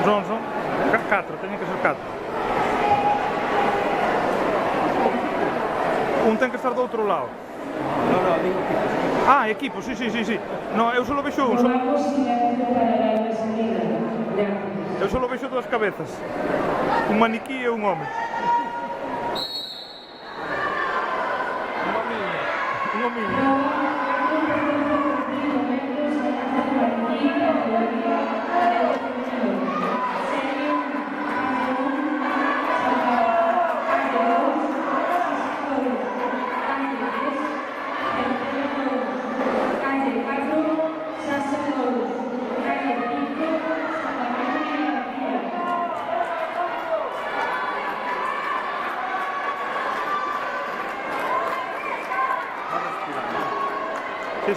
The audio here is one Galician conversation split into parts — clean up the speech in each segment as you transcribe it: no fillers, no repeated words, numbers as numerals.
Son 4, teñen que ser 4. Un ten que estar do outro lado. No, digo equipos. Ah, equipo, sí. No, eu só vexo un. Eu só vexo dúas cabezas. Un maniquí e un home. Un homiño.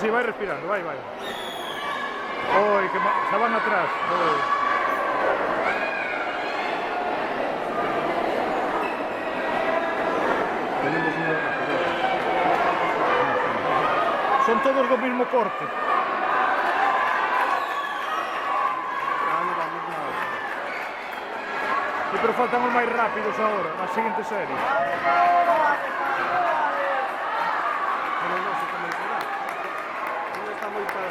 Sí, vai respirando, vai. Oi, que se van atrás. Son todos do mismo corte. Sí, pero faltan os máis rápidos agora, na seguinte serie. Pero non se come. Non está moi parado.